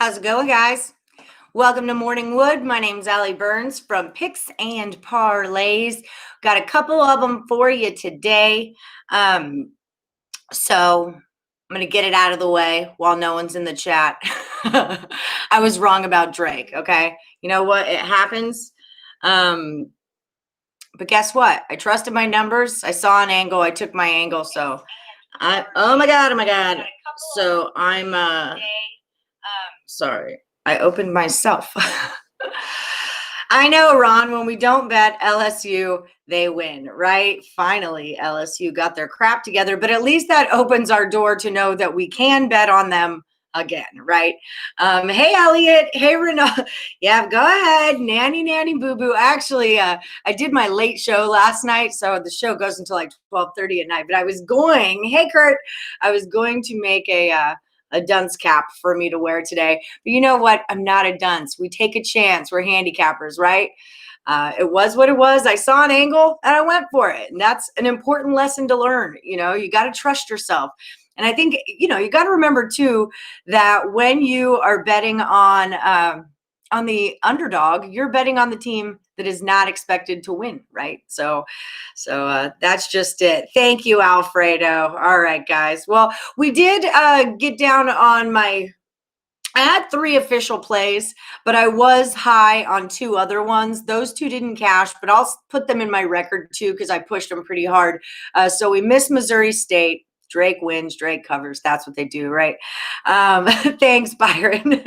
How's it going, guys? Welcome to Morning Wood. My name's Allie Burns from Picks and Parlays. Got a couple of them for you today. So I'm going to get it out of the way while no one's in the chat. I was wrong about Drake, okay? You know what? It happens. But guess what? I trusted my numbers. I saw an angle. I took my angle. So oh my God. So I'm sorry. I opened myself. I know, Ron, when we don't bet LSU, they win, right? Finally, LSU got their crap together, but at least that opens our door to know that we can bet on them again, right? Hey, Elliot. Hey, Renaud. Yeah, go ahead. Nanny, boo-boo. Actually, I did my late show last night, so the show goes until like 12:30 at night, but hey, Kurt, I was going to make a dunce cap for me to wear today. But you know what? I'm not a dunce. We take a chance. We're handicappers, right? It was what it was. I saw an angle and I went for it. And that's an important lesson to learn. You know, you got to trust yourself. And I think, you got to remember too, that when you are betting on the underdog, you're betting on the team that is not expected to win, right? So that's just it. Thank you, Alfredo. All right, guys. Well, we did get down on I had 3 official plays, but I was high on 2 other ones. Those 2 didn't cash, but I'll put them in my record too because I pushed them pretty hard. So we missed Missouri State. Drake wins, Drake covers. That's what they do, right? Thanks, Byron.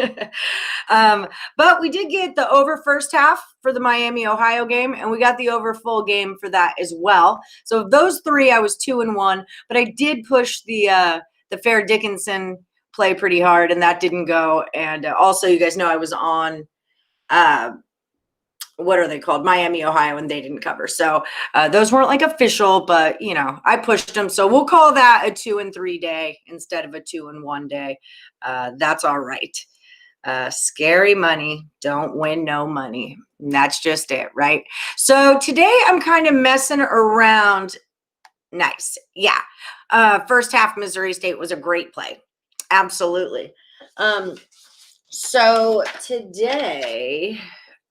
But we did get the over first half for the Miami-Ohio game, and we got the over full game for that as well. So those 3, I was 2-1, but I did push the Fair Dickinson play pretty hard, and that didn't go. And also, you guys know I was on what are they called? Miami, Ohio, and they didn't cover. So those weren't like official, but I pushed them. So we'll call that a 2-3 day instead of a 2-1 day. That's all right. Scary money, don't win no money. And that's just it, right? So today I'm kind of messing around. Nice. Yeah. First half Missouri State was a great play. Absolutely. So today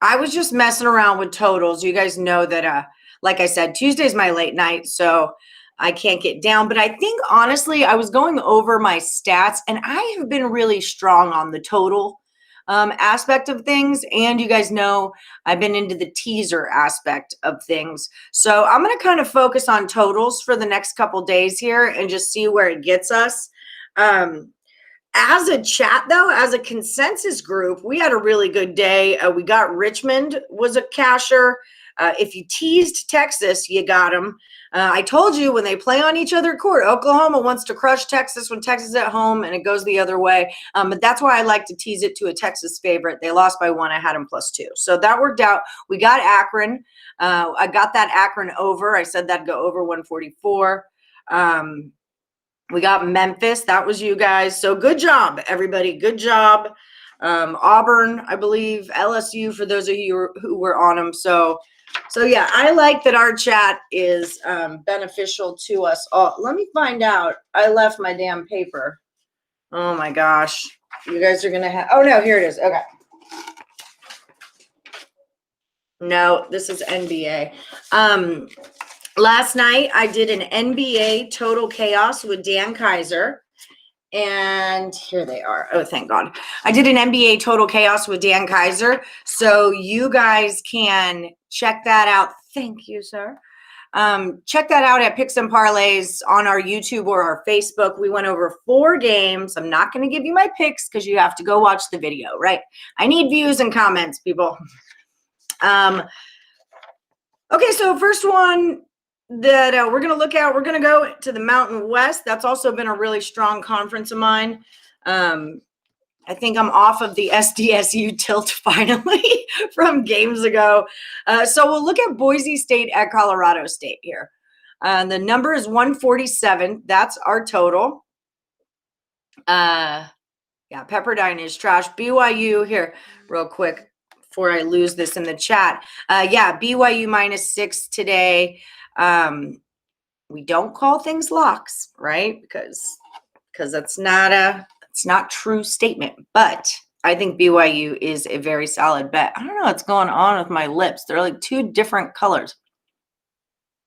I was just messing around with totals. You guys know that, like I said, Tuesday's my late night, so I can't get down. But I think, honestly, I was going over my stats, and I have been really strong on the total aspect of things. And you guys know I've been into the teaser aspect of things. So I'm going to kind of focus on totals for the next couple days here and just see where it gets us. As a chat, though, as a consensus group, we had a really good day. We got Richmond was a casher. If you teased Texas, you got them. I told you when they play on each other court, Oklahoma wants to crush Texas when Texas is at home, and it goes the other way. But that's why I like to tease it to a Texas favorite. They lost by 1. I had them +2. So that worked out. We got Akron. I got that Akron over. I said that'd go over 144. We got Memphis. That was you guys. So good job, everybody. Good job. Auburn, I believe. LSU, for those of you who were on them. So yeah, I like that our chat is beneficial to us all. Let me find out. I left my damn paper. Oh, my gosh. You guys are going to have – oh, no, here it is. Okay. No, this is NBA. Last night, I did an NBA Total Chaos with Dan Kaiser, and here they are. Oh, thank God. I did an NBA Total Chaos with Dan Kaiser, so you guys can check that out. Thank you, sir. Check that out at Picks and Parlays on our YouTube or our Facebook. We went over 4 games. I'm not going to give you my picks because you have to go watch the video, right? I need views and comments, people. Okay, so first one that we're going to look at, we're going to go to the Mountain West. That's also been a really strong conference of mine. I think I'm off of the SDSU tilt finally from games ago. So we'll look at Boise State at Colorado State here. The number is 147. That's our total. Yeah, Pepperdine is trash. BYU here real quick before I lose this in the chat. Yeah, BYU -6 today. We don't call things locks, right? Because that's not true statement, but I think BYU is a very solid bet. I don't know what's going on with my lips. They're like two different colors.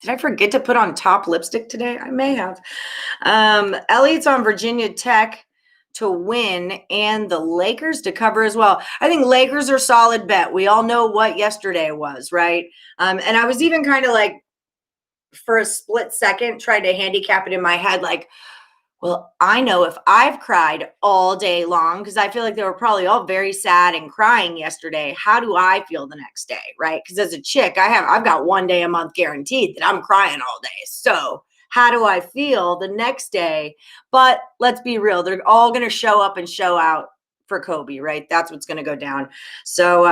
Did I forget to put on top lipstick today? I may have. Elliot's on Virginia Tech to win and the Lakers to cover as well. I think Lakers are solid bet. We all know what yesterday was, right? And I was even kind of like, for a split second, tried to handicap it in my head, like, well, I know if I've cried all day long, because I feel like they were probably all very sad and crying yesterday, how do I feel the next day, right? Because as a chick, I've got 1 day a month guaranteed that I'm crying all day. So how do I feel the next day? But let's be real, they're all going to show up and show out for Kobe, right? That's what's going to go down. So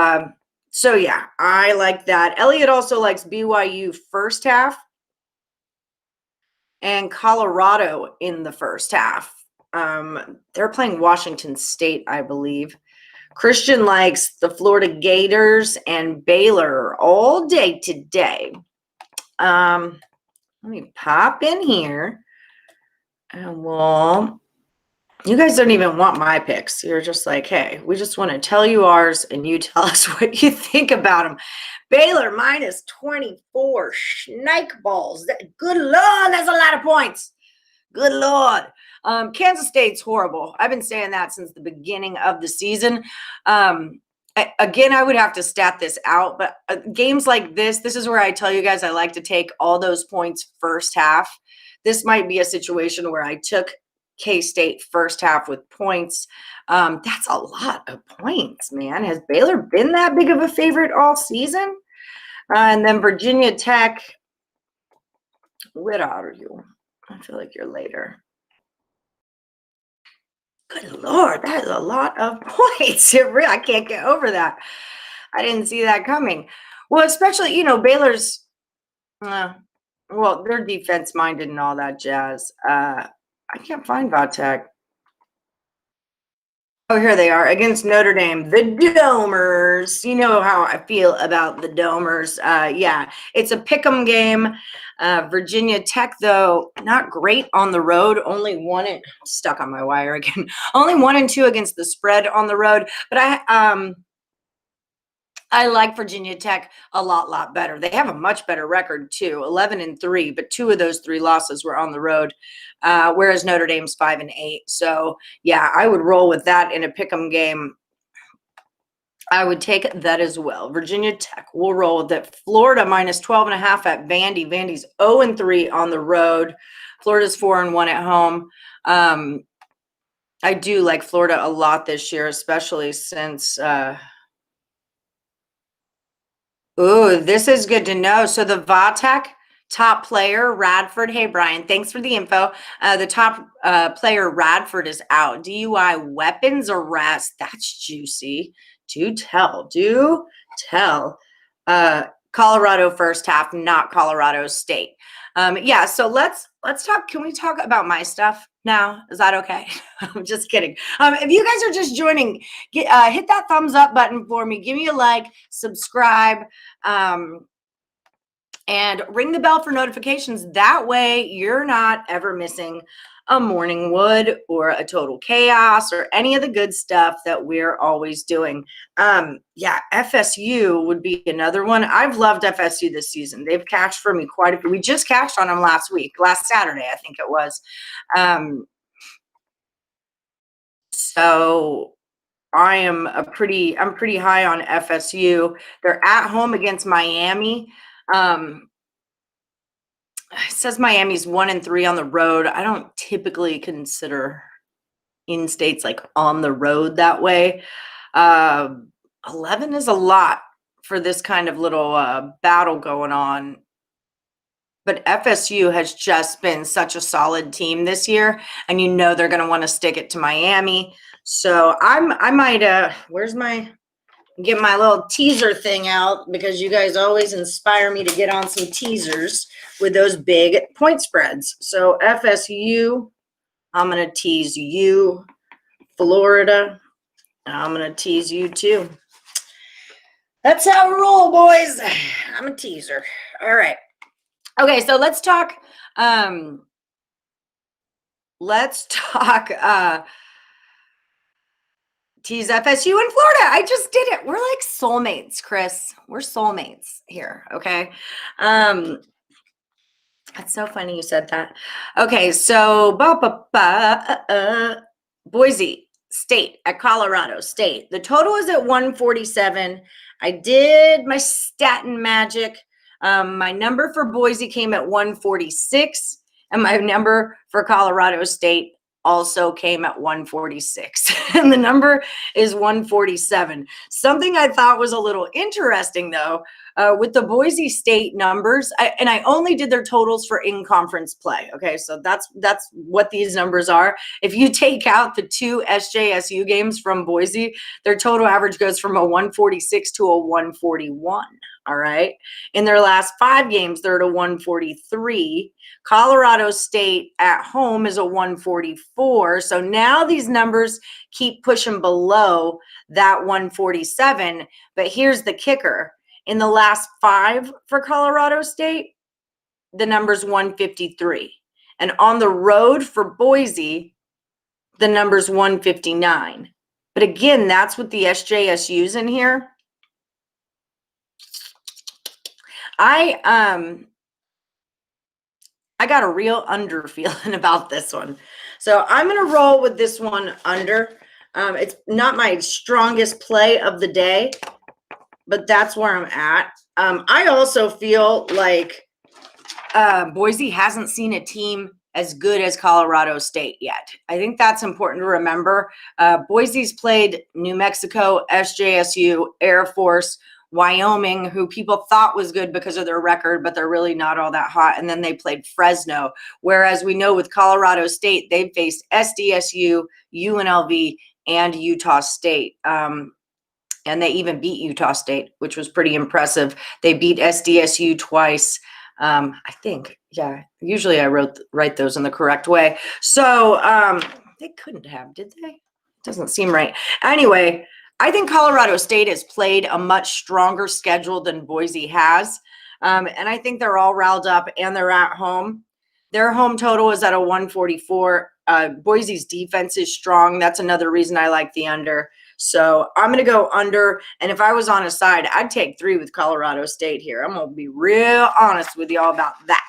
yeah, I like that. Elliot also likes BYU first half and Colorado in the first half. They're playing Washington State, I believe. Christian likes the Florida Gators and Baylor all day today. Let me pop in here. And you guys don't even want my picks. You're just like, hey, we just want to tell you ours and you tell us what you think about them. Baylor minus 24. Snake balls. Good Lord, that's a lot of points. Good Lord. Kansas State's horrible. I've been saying that since the beginning of the season. Again, I would have to stat this out, but games like this is where I tell you guys I like to take all those points first half. This might be a situation where I took K-State first half with points. That's a lot of points, man. Has Baylor been that big of a favorite all season? And then Virginia Tech. What are you? I feel like you're later. Good Lord, that is a lot of points. I can't get over that. I didn't see that coming. Well, especially, Baylor's, their defense minded and all that jazz. I can't find Vatek. Oh, here they are against Notre Dame, the Domers. You know how I feel about the Domers. Yeah, it's a pick'em game. Virginia Tech, though, not great on the road. Only stuck on my wire again. Only 1-2 against the spread on the road. But I like Virginia Tech a lot better. They have a much better record too, 11-3, but 2 of those 3 losses were on the road, whereas Notre Dame's 5-8. So yeah, I would roll with that in a pick'em game. I would take that as well. Virginia Tech, we'll roll with it. Florida minus 12.5 at Vandy. Vandy's 0-3 on the road. Florida's 4-1 at home. I do like Florida a lot this year, especially since ooh, this is good to know. So the Vatek top player, Radford. Hey, Brian, thanks for the info. The top player, Radford, is out. DUI weapons arrest. That's juicy. Do tell. Colorado first half, not Colorado State. Yeah, so let's talk. Can we talk about my stuff now? Is that okay? I'm just kidding. If you guys are just joining, hit that thumbs up button for me. Give me a like, subscribe, and ring the bell for notifications. That way you're not ever missing a morning wood or a total chaos or any of the good stuff that we're always doing. Yeah, FSU would be another one. I've loved FSU this season. They've cashed for me quite a few. We just cashed on them last Saturday, I think it was. So I'm pretty high on FSU. They're at home against Miami. It says Miami's 1-3 on the road. I don't typically consider in-states like on the road that way. 11 is a lot for this kind of little battle going on. But FSU has just been such a solid team this year, and they're going to want to stick it to Miami. So I might get my little teaser thing out, because you guys always inspire me to get on some teasers with those big point spreads. So FSU, I'm going to tease you. Florida, I'm going to tease you too. That's how we roll, boys. I'm a teaser. All right. Okay, so let's talk Tease FSU in Florida. I just did it. We're like soulmates, Chris. We're soulmates here. Okay. That's so funny you said that. Okay, so Boise State at Colorado State. The total is at 147. I did my statin magic. My number for Boise came at 146, and my number for Colorado State also came at 146. And the number is 147. Something I thought was a little interesting, though, with the Boise State numbers, and I only did their totals for in-conference play. Okay, so that's what these numbers are. If you take out the 2 SJSU games from Boise, their total average goes from a 146 to a 141. All right. In their last 5 games, they're at a 143. Colorado State at home is a 144. So now these numbers keep pushing below that 147. But here's the kicker. In the last 5 for Colorado State, the number's 153. And on the road for Boise, the number's 159. But again, that's with the SJSUs in here. I got a real under feeling about this one. So I'm going to roll with this one under. It's not my strongest play of the day, but that's where I'm at. I also feel like Boise hasn't seen a team as good as Colorado State yet. I think that's important to remember. Boise's played New Mexico, SJSU, Air Force, Wyoming, who people thought was good because of their record, but they're really not all that hot. And then they played Fresno. Whereas we know with Colorado State, they faced SDSU, UNLV, and Utah State. And they even beat Utah State, which was pretty impressive. They beat SDSU twice. I think, yeah, usually I write those in the correct way. So they couldn't have, did they? Doesn't seem right. Anyway, I think Colorado State has played a much stronger schedule than Boise has. And I think they're all riled up and they're at home. Their home total is at a 144. Boise's defense is strong. That's another reason I like the under. So I'm going to go under. And if I was on a side, I'd take 3 with Colorado State here. I'm going to be real honest with y'all about that.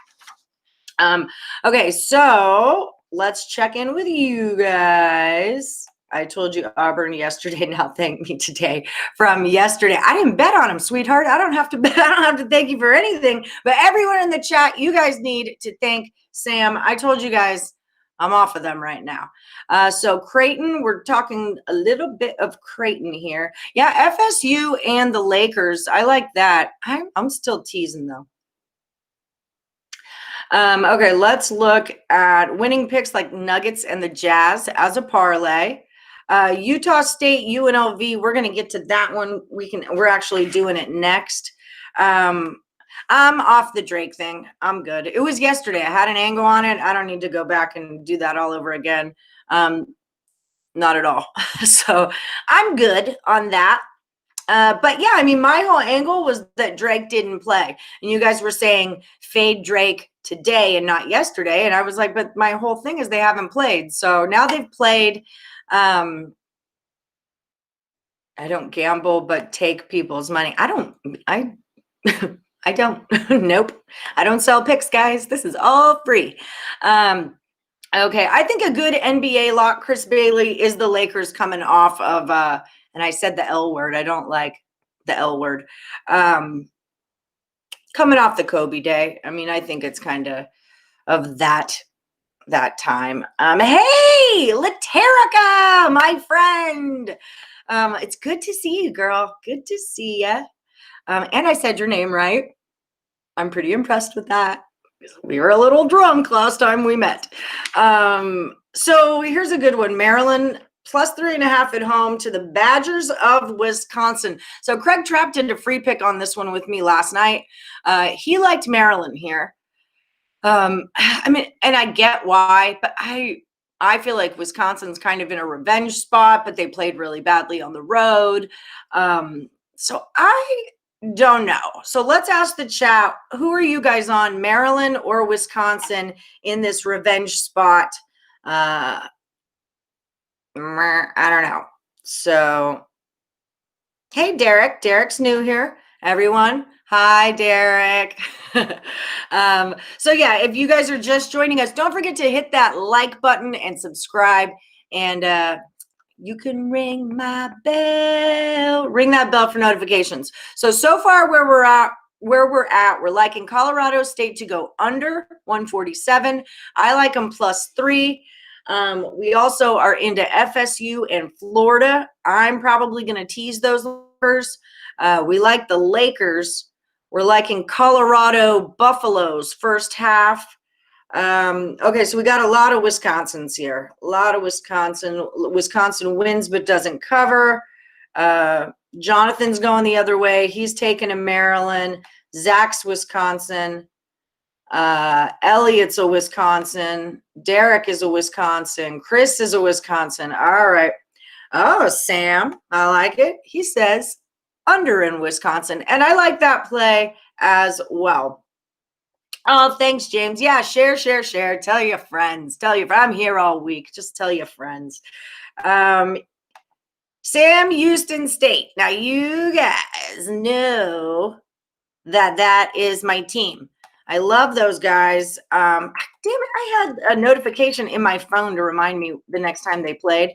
Okay, so let's check in with you guys. I told you Auburn yesterday. Now thank me today from yesterday. I didn't bet on them, sweetheart. I don't have to bet. I don't have to thank you for anything. But everyone in the chat, you guys need to thank Sam. I told you guys I'm off of them right now. So Creighton, we're talking a little bit of Creighton here. Yeah, FSU and the Lakers. I like that. I'm still teasing though. Okay, let's look at winning picks like Nuggets and the Jazz as a parlay. Utah State, UNLV, we're going to get to that one. We're actually doing it next. I'm off the Drake thing. I'm good. It was yesterday. I had an angle on it. I don't need to go back and do that all over again. Not at all. So I'm good on that. But yeah, I mean, my whole angle was that Drake didn't play. And you guys were saying fade Drake today and not yesterday. And I was like, but my whole thing is they haven't played. So now they've played. I don't gamble, but take people's money. I don't. Nope. I don't sell picks, guys. This is all free. Okay. I think a good NBA lock, Chris Bailey, is the Lakers coming off of, and I said the L word. I don't like the L word. Coming off the Kobe day. I mean, I think it's kind of that time. Hey, Laterica, my friend. It's good to see you, girl. Good to see you. And I said your name right. I'm pretty impressed with that. We were a little drunk last time we met. So here's a good one. Maryland plus 3.5 at home to the Badgers of Wisconsin. So Craig Trapp did a free pick on this one with me last night. He liked Maryland here. I mean, and I get why, but I feel like Wisconsin's kind of in a revenge spot, but they played really badly on the road. So I don't know. So let's ask the chat, who are you guys on, Maryland or Wisconsin in this revenge spot? I don't know. So, hey, Derek. Derek's new here, everyone. Hi, Derek. So yeah, if you guys are just joining us, don't forget to hit that like button and subscribe. And you can ring my bell. Ring that bell for notifications. So far where we're at, we're liking Colorado State to go under 147. I like them +3. We also are into FSU and Florida. I'm probably going to tease those Lakers. We like the Lakers. We're liking Colorado Buffaloes first half. Okay, so we got a lot of Wisconsins here. A lot of Wisconsin. Wisconsin wins but doesn't cover. Jonathan's going the other way. He's taking a Maryland. Zach's Wisconsin. Elliot's a Wisconsin. Derek is a Wisconsin. Chris is a Wisconsin. All right. Oh, Sam, I like it. He says under in Wisconsin. And I like that play as well. Oh, thanks, James. Yeah, share. Tell your friends. I'm here all week. Just tell your friends. Sam Houston State. Now, you guys know that is my team. I love those guys. Damn it, I had a notification in my phone to remind me the next time they played,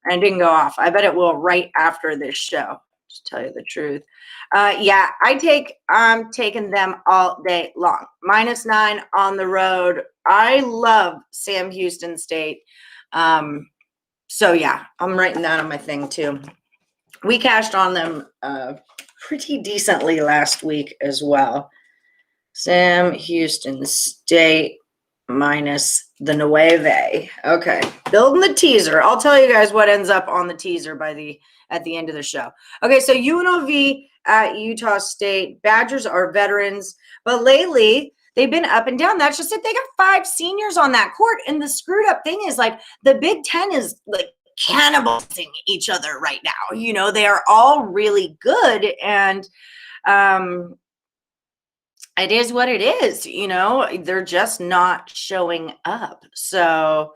and it didn't go off. I bet it will right after this show, to tell you the truth. Yeah, I'm taking them all day long. -9 on the road. I love Sam Houston State. So yeah, I'm writing that on my thing too. We cashed on them pretty decently last week as well. Sam Houston State minus the Nueve. Okay, building the teaser. I'll tell you guys what ends up on the teaser at the end of the show. Okay, so UNLV at Utah State. Badgers are veterans, but lately they've been up and down. That's just it. They got 5 seniors on that court, and the screwed up thing is like the Big Ten is like cannibalizing each other right now. You know, they are all really good, and it is what it is, you know, they're just not showing up. So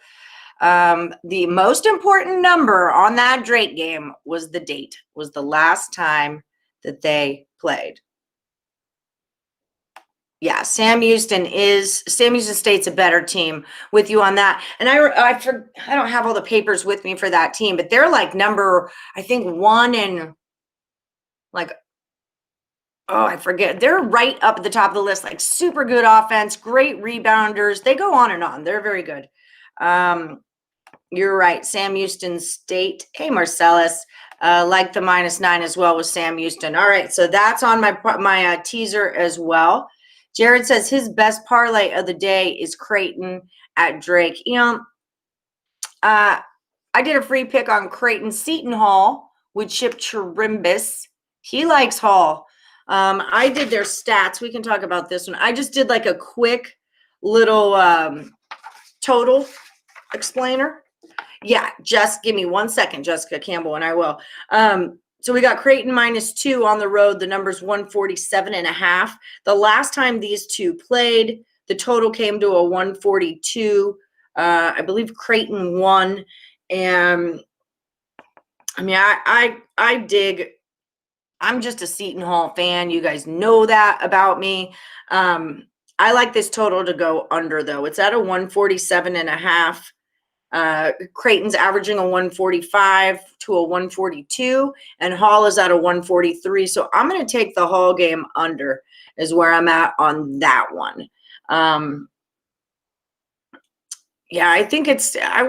the most important number on that Drake game was the date, was the last time that they played. Yeah, Sam Houston State's a better team, with you on that. And I don't have all the papers with me for that team, but they're like number, I think 1 in like, oh, I forget. They're right up at the top of the list, like super good offense, great rebounders. They go on and on. They're very good. You're right. Sam Houston State. Hey, Marcellus. Like the -9 as well with Sam Houston. All right, so that's on my teaser as well. Jared says his best parlay of the day is Creighton at Drake. You know, I did a free pick on Creighton. Seton Hall with Chip Chirimbus. He likes Hall. I did their stats. We can talk about this one. I just did like a quick little total explainer. Yeah, just give me 1 second, Jessica Campbell, and I will. So we got Creighton -2 on the road. The number's 147.5. The last time these two played, the total came to a 142. I believe Creighton won. And I mean, I dig. I'm just a Seton Hall fan. You guys know that about me. I like this total to go under, though. It's at a 147.5. Creighton's averaging a 145 to a 142, and Hall is at a 143. So I'm going to take the Hall game under, is where I'm at on that one. Yeah, I think I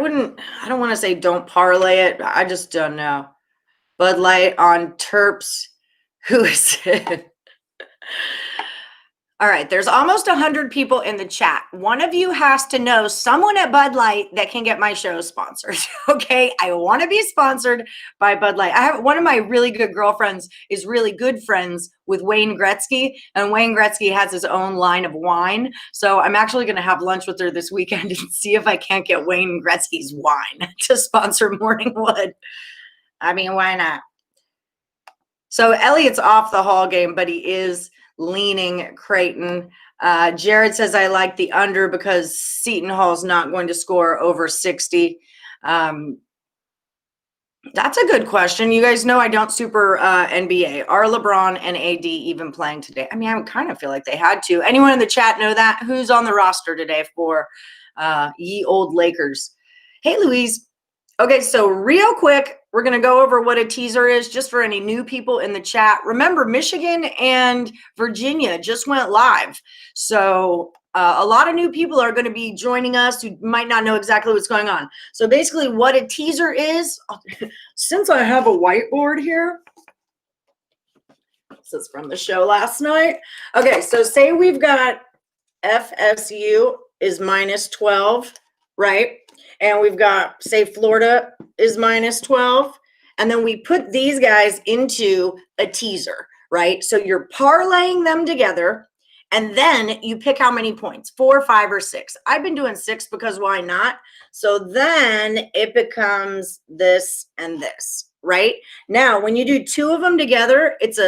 don't want to say don't parlay it. I just don't know. Bud Light on Terps. Who is it? All right, there's almost 100 people in the chat. One of you has to know someone at Bud Light that can get my show sponsored. Okay, I want to be sponsored by Bud Light. I have one of my really good girlfriends is really good friends with Wayne Gretzky, and Wayne Gretzky has his own line of wine. So I'm actually going to have lunch with her this weekend and see if I can't get Wayne Gretzky's wine to sponsor Morning Wood. I mean, why not? So Elliot's off the Hall game, but he is leaning Creighton. Jared says I like the under because Seton Hall's not going to score over 60. That's a good question. You guys know I don't super NBA. Are LeBron and AD even playing today? I mean, I kind of feel like they had to. Anyone in the chat know that? Who's on the roster today for ye old Lakers? Hey, Louise. Okay, so real quick, we're going to go over what a teaser is just for any new people in the chat. Remember, Michigan and Virginia just went live. So a lot of new people are going to be joining us who might not know exactly what's going on. So basically what a teaser is, since I have a whiteboard here, this is from the show last night. Okay, so say we've got FSU is minus 12, right? And we've got, say, Florida is minus 12. And then we put these guys into a teaser, right? So you're parlaying them together. And then you pick how many points, 4, 5, or 6. I've been doing 6 because why not? So then it becomes this and this, right? Now, when you do 2 of them together, it's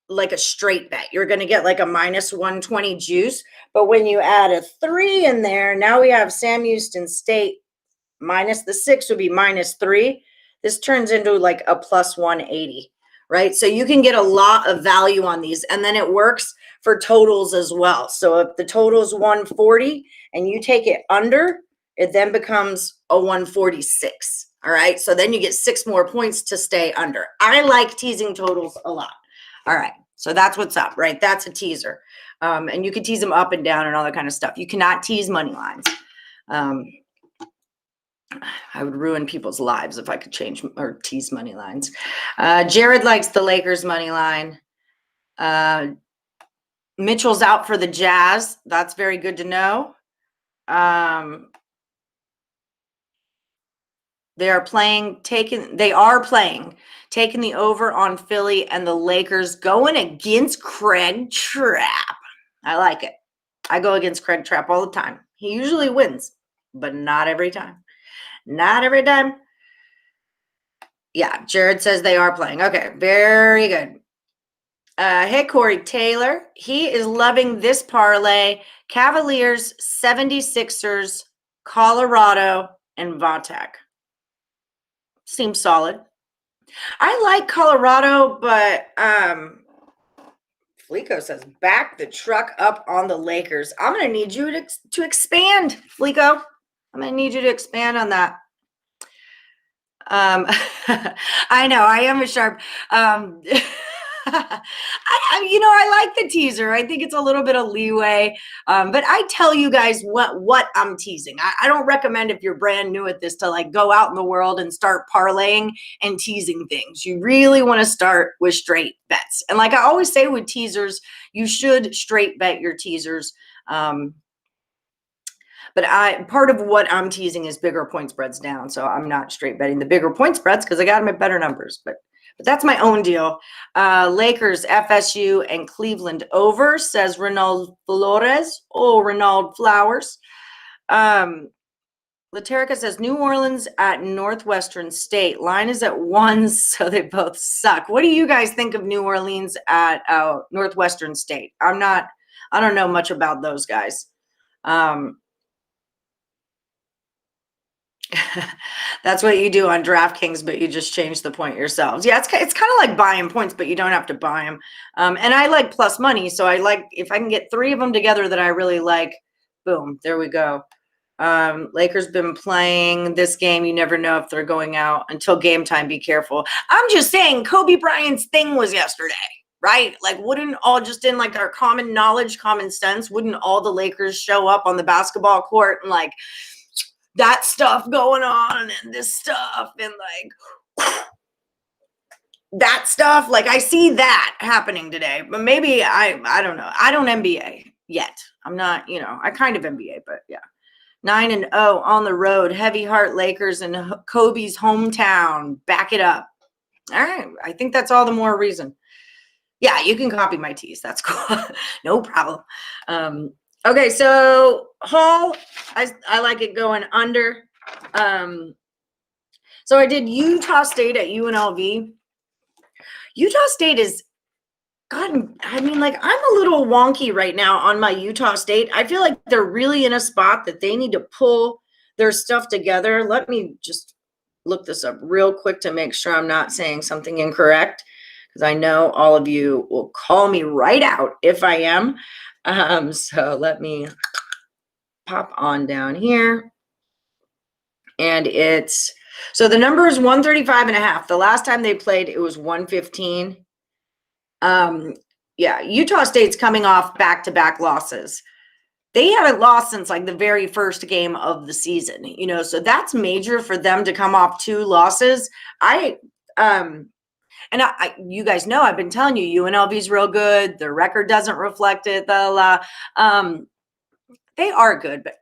like a straight bet. You're going to get like a minus 120 juice. But when you add a 3 in there, now we have Sam Houston State minus the 6 would be minus 3. This turns into like a plus 180, right? So you can get a lot of value on these. And then it works for totals as well. So if the total is 140 and you take it under, it then becomes a 146. All right. So then you get 6 more points to stay under. I like teasing totals a lot. All right. So that's what's up, right? That's a teaser. And you can tease them up and down and all that kind of stuff. You cannot tease money lines. I would ruin people's lives if I could change or tease money lines. Jared likes the Lakers money line. Mitchell's out for the Jazz. That's very good to know. They are playing, taking the over on Philly and the Lakers going against Craig Trapp. I like it. I go against Craig Trapp all the time. He usually wins, but not every time. Not every time. Yeah, Jared says they are playing. Okay, very good. Hey, Corey Taylor. He is loving this parlay. Cavaliers, 76ers, Colorado, and Vatek. Seems solid. I like Colorado, but Flico says back the truck up on the Lakers. I'm going to need you to expand, Flico. I'm going to need you to expand on that. I know I am a sharp. I like the teaser. I think it's a little bit of leeway. But I tell you guys what I'm teasing. I don't recommend if you're brand new at this to like go out in the world and start parlaying and teasing things. You really want to start with straight bets. And like I always say with teasers, you should straight bet your teasers. But part of what I'm teasing is bigger point spreads down. So I'm not straight betting the bigger point spreads because I got them at better numbers. But that's my own deal. Lakers, FSU, and Cleveland over, says Ronald Flores. Oh, Ronald Flowers. Laterica says New Orleans at Northwestern State. Line is at 1, so they both suck. What do you guys think of New Orleans at Northwestern State? I don't know much about those guys. That's what you do on DraftKings, but you just change the point yourselves. Yeah, it's kind of like buying points, but you don't have to buy them. And I like plus money, so I like if I can get 3 of them together that I really like, boom, there we go. Lakers been playing this game. You never know if they're going out until game time. Be careful. I'm just saying Kobe Bryant's thing was yesterday, right? Like wouldn't all just in like our common knowledge, common sense, wouldn't all the Lakers show up on the basketball court and like that stuff going on and this stuff and like that stuff? Like I see that happening today, but maybe I don't know. I don't NBA yet. I'm not, I kind of NBA, but yeah. 9-0 on the road, heavy heart Lakers in Kobe's hometown. Back it up. All right. I think that's all the more reason. Yeah, you can copy my teas. That's cool. No problem. Okay, so Hall, I like it going under. So I did Utah State at UNLV. Utah State is God, I mean, like I'm a little wonky right now on my Utah State. I feel like they're really in a spot that they need to pull their stuff together. Let me just look this up real quick to make sure I'm not saying something incorrect, because I know all of you will call me right out if I am. So let me pop on down here. And so the number is 135.5. The last time they played, it was 115. Yeah, Utah State's coming off back-to-back losses. They haven't lost since like the very first game of the season, so that's major for them to come off 2 losses. You guys know, I've been telling you, UNLV's real good. Their record doesn't reflect it. They are good, but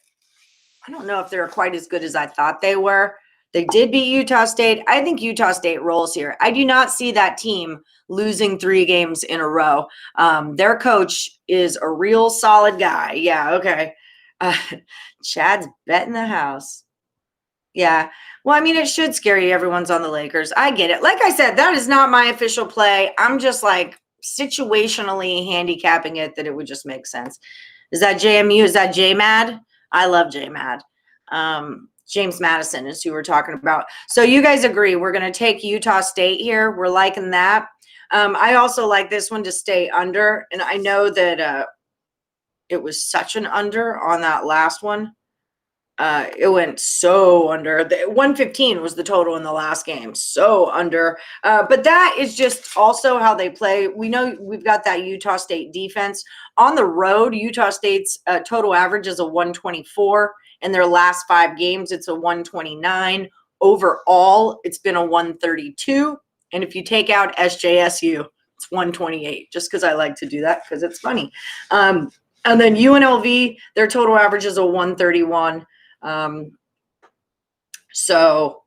I don't know if they're quite as good as I thought they were. They did beat Utah State. I think Utah State rolls here. I do not see that team losing 3 games in a row. Their coach is a real solid guy. Yeah, okay. Chad's betting the house. Yeah. Well, I mean, it should scare you. Everyone's on the Lakers. I get it. Like I said, that is not my official play. I'm just like situationally handicapping it that it would just make sense. Is that JMU? Is that JMAD? I love JMAD. James Madison is who we're talking about. So you guys agree we're going to take Utah State here. We're liking that. I also like this one to stay under. And I know that it was such an under on that last one. It went so under. 115 was the total in the last game. So under. But that is just also how they play. We know we've got that Utah State defense. On the road, Utah State's total average is a 124. In their last 5 games, it's a 129. Overall, it's been a 132. And if you take out SJSU, it's 128, just because I like to do that because it's funny. And then UNLV, their total average is a 131. So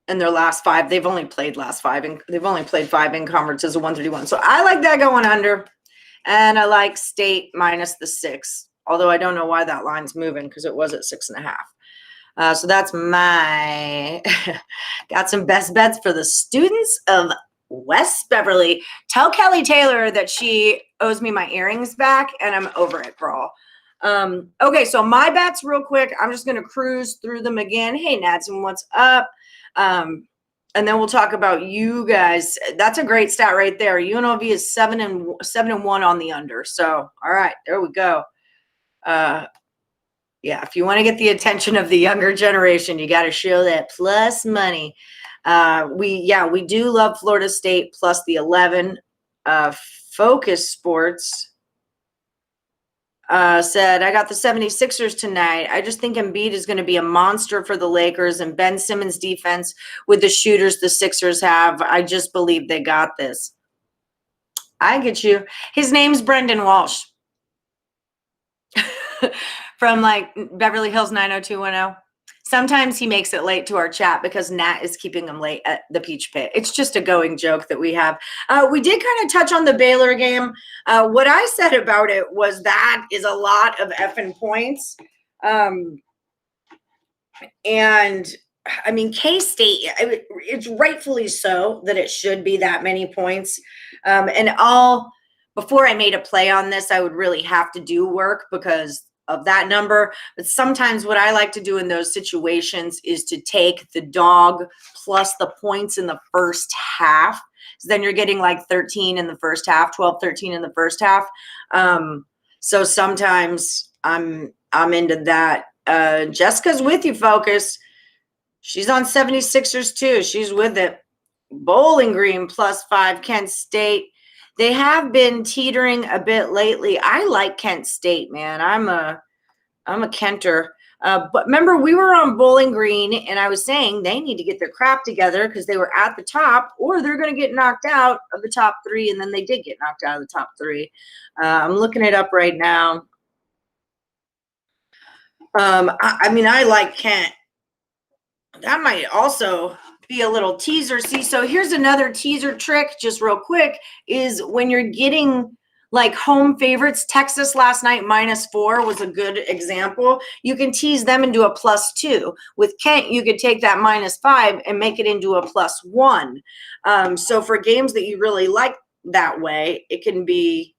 in their last 5, they've only played 5 in conferences of 131. So I like that going under, and I like State minus the 6. Although I don't know why that line's moving because it was at 6.5. So that's my got some best bets for the students of West Beverly. Tell Kelly Taylor that she owes me my earrings back, and I'm over it, girl. Okay, so my bets real quick. I'm just going to cruise through them again. Hey, Nadson, what's up? And then we'll talk about you guys. That's a great stat right there. UNLV is 7-1 on the under. So, all right, there we go. Yeah, if you want to get the attention of the younger generation, you got to show that plus money. We do love Florida State plus the 11. Focus Sports said, I got the 76ers tonight. I just think Embiid is going to be a monster for the Lakers, and Ben Simmons' defense with the shooters the Sixers have. I just believe they got this. I get you. His name's Brendan Walsh from like Beverly Hills 90210. Sometimes he makes it late to our chat because Nat is keeping him late at the Peach Pit. It's just a going joke that we have. We did kind of touch on the Baylor game. What I said about it was that is a lot of effing points. And I mean, K-State, it's rightfully so that it should be that many points. Before I made a play on this, I would really have to do work because of that number. But sometimes what I like to do in those situations is to take the dog plus the points in the first half. So then you're getting like 13 in the first half, 12, 13 in the first half. So sometimes I'm into that. Jessica's with you, Focus. She's on 76ers too. She's with it. Bowling Green plus 5, Kent State. They have been teetering a bit lately. I like Kent State, man. I'm a Kenter. But remember, we were on Bowling Green, and I was saying they need to get their crap together because they were at the top, or they're going to get knocked out of the top 3, and then they did get knocked out of the top 3. I'm looking it up right now. I like Kent. That might also be a little teaser. See, so here's another teaser trick, just real quick, is when you're getting like home favorites. Texas last night -4 was a good example. You can tease them into a +2. With Kent, you could take that -5 and make it into a +1. So for games that you really like that way, it can be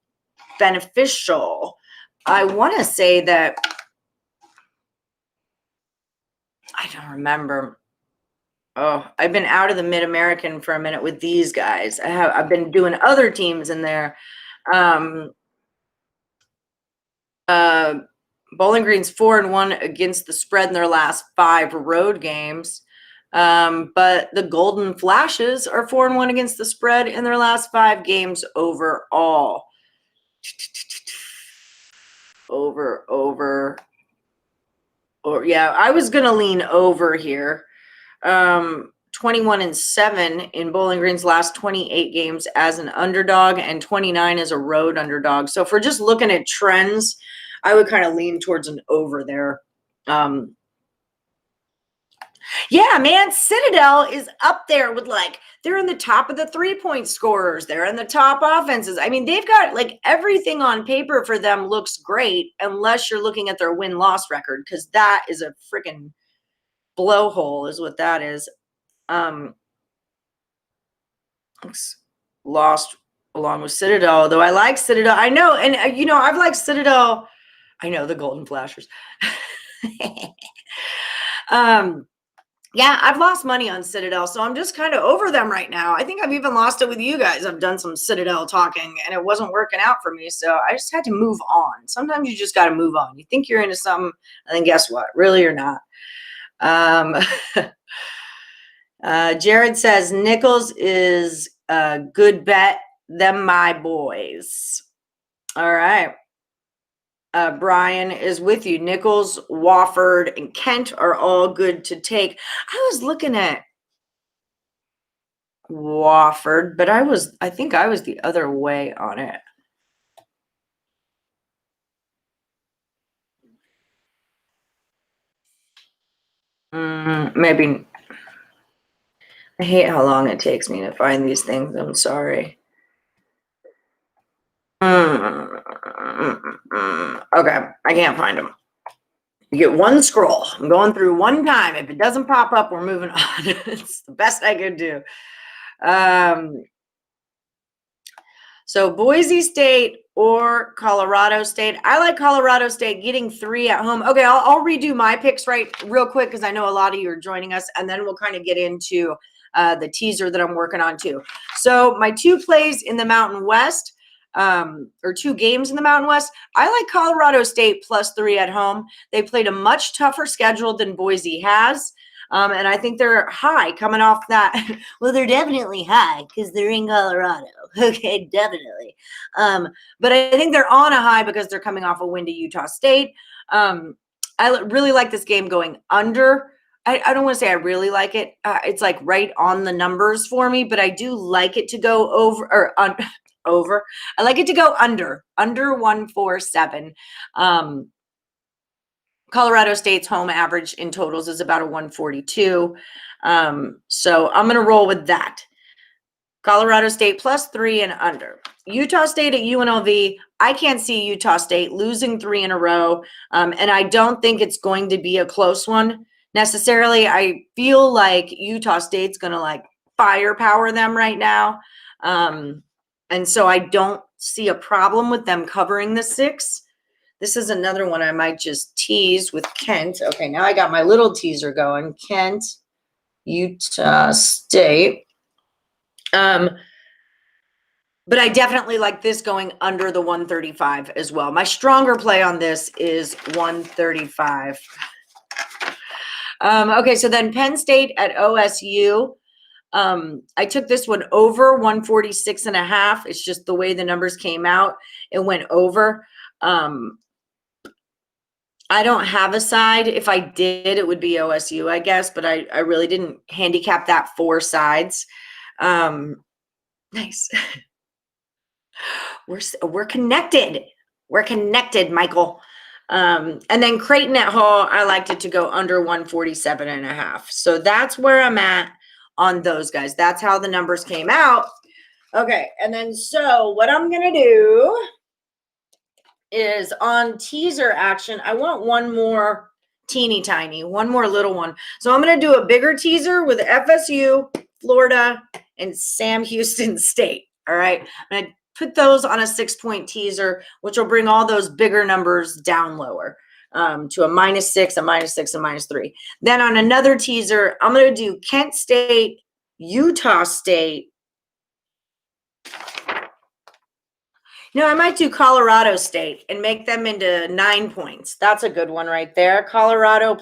beneficial. I want to say that I don't remember. Oh, I've been out of the Mid-American for a minute with these guys. I've been doing other teams in there. Bowling Green's 4-1 against the spread in their last 5 road games. But the Golden Flashes are 4-1 against the spread in their last 5 games overall. Over. Or yeah, I was gonna lean over here. 21-7 in Bowling Green's last 28 games as an underdog, and 29 as a road underdog. So if we're just looking at trends, I would kind of lean towards an over there. Yeah, man, Citadel is up there with, like, they're in the top of the 3-point scorers. They're in the top offenses. I mean, they've got, like, everything on paper for them looks great, unless you're looking at their win-loss record, because that is a freaking blowhole is what that is. Lost along with Citadel, though I like Citadel. I know, and I've liked Citadel. I know the Golden Flashers. Yeah, I've lost money on Citadel, so I'm just kind of over them right now. I think I've even lost it with you guys. I've done some Citadel talking, and it wasn't working out for me, so I just had to move on. Sometimes you just got to move on. You think you're into something, and then guess what? Really, you're not. Jared says Nichols is a good bet. Them my boys. All right. Brian is with you. Nichols, Wofford, and Kent are all good to take. I was looking at Wofford, but I think I was the other way on it. Maybe. I hate how long it takes me to find these things. I'm sorry. Okay, I can't find them. You get one scroll. I'm going through one time. If it doesn't pop up, we're moving on. It's the best I could do. So Boise State or Colorado State. I like Colorado State getting 3 at home. Okay, I'll redo my picks real quick because I know a lot of you are joining us, and then we'll kind of get into the teaser that I'm working on too. So my 2 plays in the Mountain West, or 2 games in the Mountain West. I like Colorado State +3 at home. They played a much tougher schedule than Boise has. And I think they're high coming off that. Well, they're definitely high because they're in Colorado. Okay, definitely. But I think they're on a high because they're coming off a win to Utah State. I really like this game going under. I don't want to say I really like it. It's like right on the numbers for me, but I do like it to go over or over. I like it to go under 147. Colorado State's home average in totals is about a 142. So I'm going to roll with that. Colorado State +3 and under. Utah State at UNLV. I can't see Utah State losing 3 in a row. And I don't think it's going to be a close one necessarily. I feel like Utah State's going to like firepower them right now. And so I don't see a problem with them covering the 6. This is another one I might just tease with Kent. Okay, now I got my little teaser going. Kent, Utah State. But I definitely like this going under the 135 as well. My stronger play on this is 135. Okay, so then Penn State at OSU. I took this one over 146.5. It's just the way the numbers came out. It went over. I don't have a side. If I did, it would be OSU, I guess, but I really didn't handicap that 4 sides. Nice. We're connected. We're connected, Michael. And then Creighton at Hall, I liked it to go under 147.5. So that's where I'm at on those guys. That's how the numbers came out. Okay, and then so what I'm going to do is on teaser action, I want one more one more little one. So I'm going to do a bigger teaser with FSU, Florida, and Sam Houston State. All right. I'm going to put those on a 6-point teaser, which will bring all those bigger numbers down lower. to a -6, a -6, a -3. Then on another teaser, I'm going to do Kent State, Utah State. No, I might do Colorado State and make them into 9 points. That's a good one right there. Colorado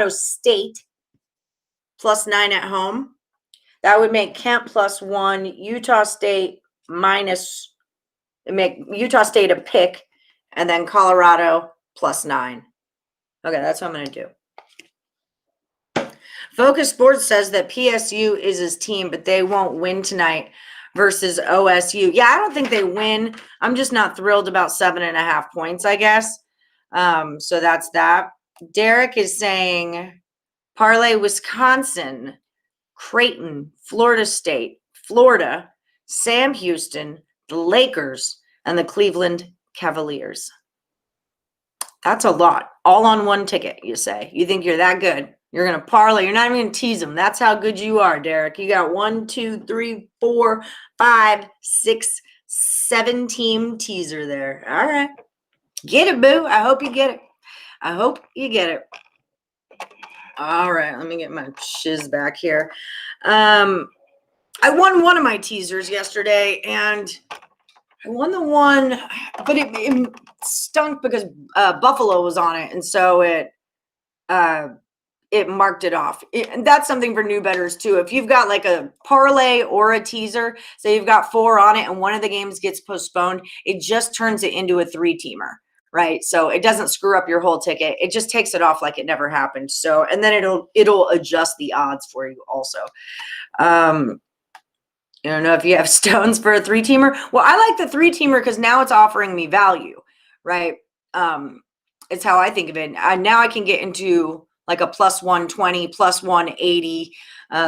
State +9 at home. That would make Kent +1, Utah State make Utah State a pick, and then Colorado +9. Okay, that's what I'm going to do. Focus Sports says that PSU is his team, but they won't win tonight versus OSU. Yeah, I don't think they win. I'm just not thrilled about 7.5 points, I guess. So that's that. Derek is saying parlay Wisconsin, Creighton, Florida State, Florida, Sam Houston, the Lakers, and the Cleveland Cavaliers. That's a lot. All on one ticket, you say. You think you're that good. You're going to parlay. You're not even going to tease them. That's how good you are, Derek. You got 1, 2, 3, 4, 5, 6, 7 team teaser there. All right. Get it, boo. I hope you get it. I hope you get it. All right. Let me get my shiz back here. I won one of my teasers yesterday, and I won the one, but it stunk because Buffalo was on it, and so it marked it off. And that's something for new bettors too. If you've got like a parlay or a teaser, say you've got 4 on it and one of the games gets postponed, it just turns it into a 3-teamer, right? So it doesn't screw up your whole ticket. It just takes it off like it never happened. So, and then it'll adjust the odds for you also. I don't know if you have stones for a 3-teamer. Well, I like the 3-teamer because now it's offering me value, right? It's how I think of it. Now I can get into like a +120, +180,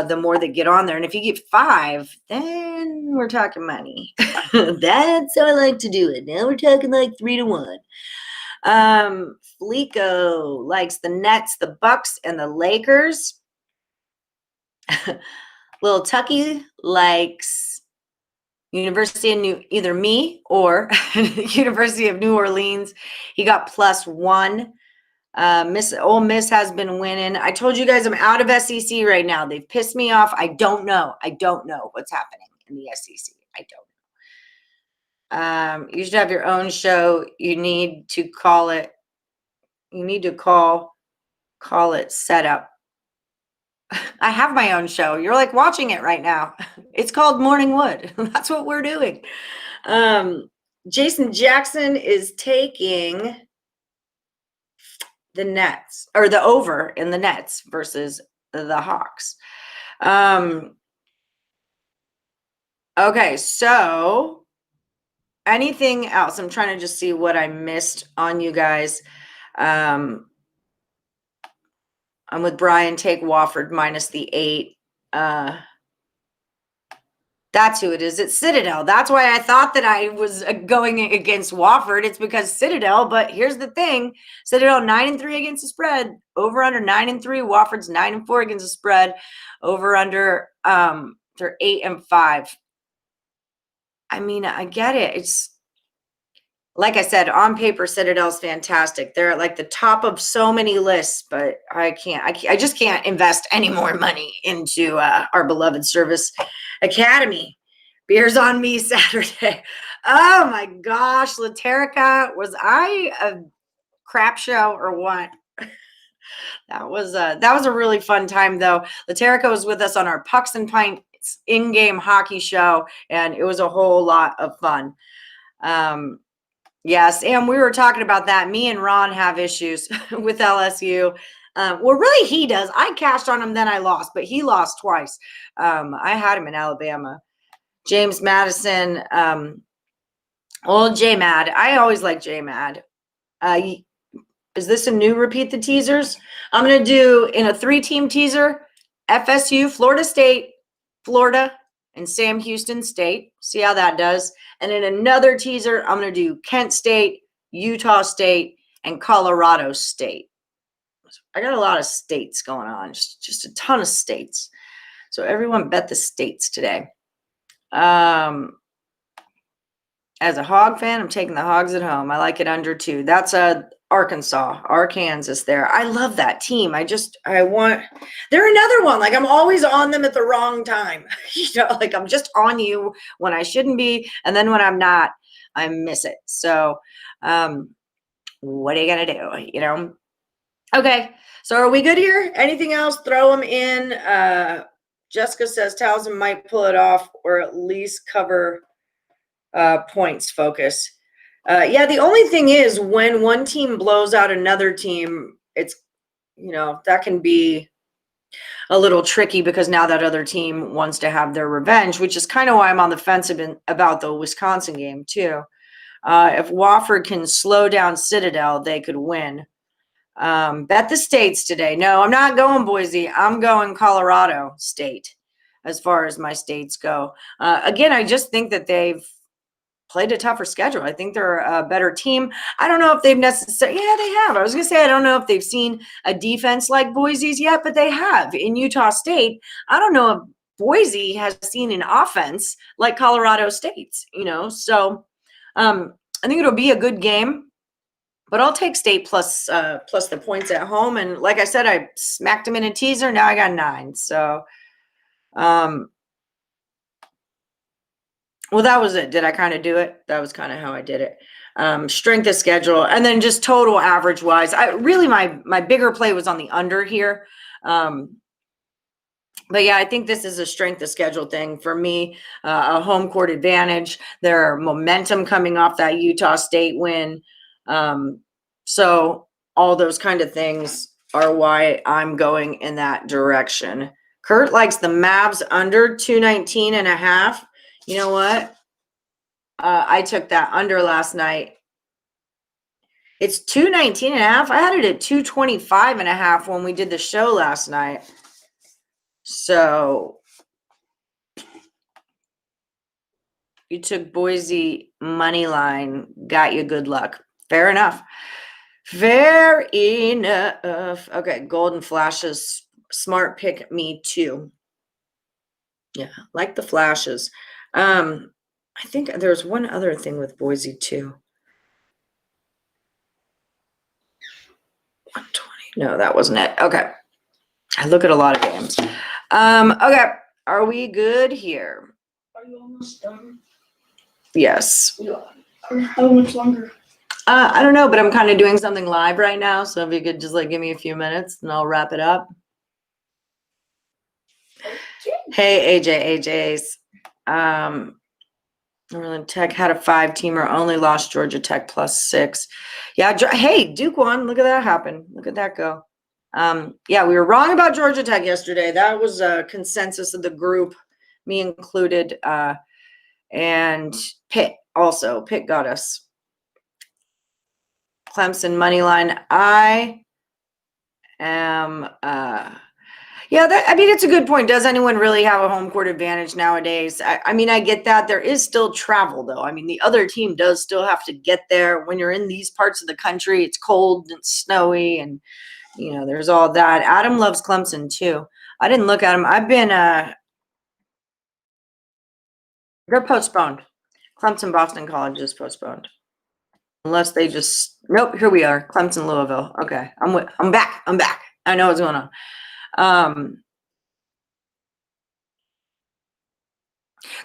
the more that get on there. And if you get 5, then we're talking money. That's how I like to do it. Now we're talking like 3 to 1. Fleeko likes the Nets, the Bucks, and the Lakers. Little Tucky likes University of either me or University of New Orleans. He got +1. Ole Miss has been winning. I told you guys I'm out of SEC right now. They've pissed me off. I don't know what's happening in the SEC. I don't know. You should have your own show. You need to call it. You need to call it Setup. I have my own show. You're like watching it right now. It's called Morning Wood. That's what we're doing. Jason Jackson is taking the Nets, or the over in the Nets versus the Hawks. Okay, so anything else? I'm trying to just see what I missed on you guys. I'm with Brian. Take Wofford -8. That's who it is. It's Citadel. That's why I thought that I was going against Wofford. It's because Citadel. But here's the thing: Citadel 9-3 against the spread. Over under 9-3. Wofford's 9-4 against the spread. Over under they're 8-5. I mean, I get it. It's like I said, on paper, Citadel's fantastic. They're at like the top of so many lists, but I just can't invest any more money into our beloved Service Academy. Beers on me Saturday. Oh my gosh, Laterica, was I a crap show or what? That was a really fun time though. Laterica was with us on our Pucks and Pints in-game hockey show, and it was a whole lot of fun. Yes, and we were talking about that. Me and Ron have issues with LSU. Well, really, he does. I cashed on him, then I lost, but he lost twice. I had him in Alabama. James Madison, old J Mad. I always like J Mad. Is this a new repeat the teasers? I'm going to do in a 3-team teaser, FSU, Florida State, Florida, and Sam Houston State. See how that does. And in another teaser, I'm going to do Kent State, Utah State, and Colorado State. I got a lot of states going on, just a ton of states. So everyone bet the states today. As a Hog fan, I'm taking the Hogs at home. I like it under 2. That's a Arkansas there. I love that team. They're another one. Like I'm always on them at the wrong time. Like I'm just on you when I shouldn't be. And then when I'm not, I miss it. So, what are you going to do? Okay. So are we good here? Anything else? Throw them in. Jessica says Towson might pull it off or at least cover points focus. Yeah, the only thing is when one team blows out another team, it's, that can be a little tricky because now that other team wants to have their revenge, which is kind of why I'm on the fence about the Wisconsin game too. If Wofford can slow down Citadel, they could win. Bet the states today. No, I'm not going Boise. I'm going Colorado State as far as my states go. Again, I just think that they've played a tougher schedule. I think they're a better team. I don't know if they've necessarily, yeah, they have. I was going to say, I don't know if they've seen a defense like Boise's yet, but they have in Utah State. I don't know if Boise has seen an offense like Colorado State's, so I think it'll be a good game, but I'll take State plus the points at home. And like I said, I smacked them in a teaser. Now I got 9. So, well, that was it. Did I kind of do it? That was kind of how I did it. Strength of schedule, and then just total average wise. My bigger play was on the under here. But yeah, I think this is a strength of schedule thing for me. A home court advantage. Their momentum coming off that Utah State win. So all those kind of things are why I'm going in that direction. Kurt likes the Mavs under 219.5. You know what? I took that under last night. It's 219.5. I had it at 225.5 when we did the show last night. So you took Boise money line. Got you good luck. Fair enough. Fair enough. Okay, Golden Flashes. Smart pick, me too. Yeah, like the Flashes. I think there's one other thing with Boise too. 120. No, that wasn't it. Okay. I look at a lot of games. Okay. Are we good here? Are you almost done? Yes. How much longer? I don't know, but I'm kind of doing something live right now. So if you could just give me a few minutes and I'll wrap it up. Hey, AJ's. Maryland Tech had a 5-teamer, only lost Georgia Tech +6. Yeah, hey, Duke won. Look at that happen. Look at that go. Yeah, we were wrong about Georgia Tech yesterday. That was a consensus of the group, me included, and Pitt also. Pitt got us. Clemson money line. I am yeah, it's a good point. Does anyone really have a home court advantage nowadays? I get that. There is still travel, though. The other team does still have to get there. When you're in these parts of the country, it's cold and snowy, and, there's all that. Adam loves Clemson, too. I didn't look at him. They're postponed. Clemson Boston College is postponed. Unless they just, nope, here we are. Clemson Louisville. Okay, I'm back. I know what's going on.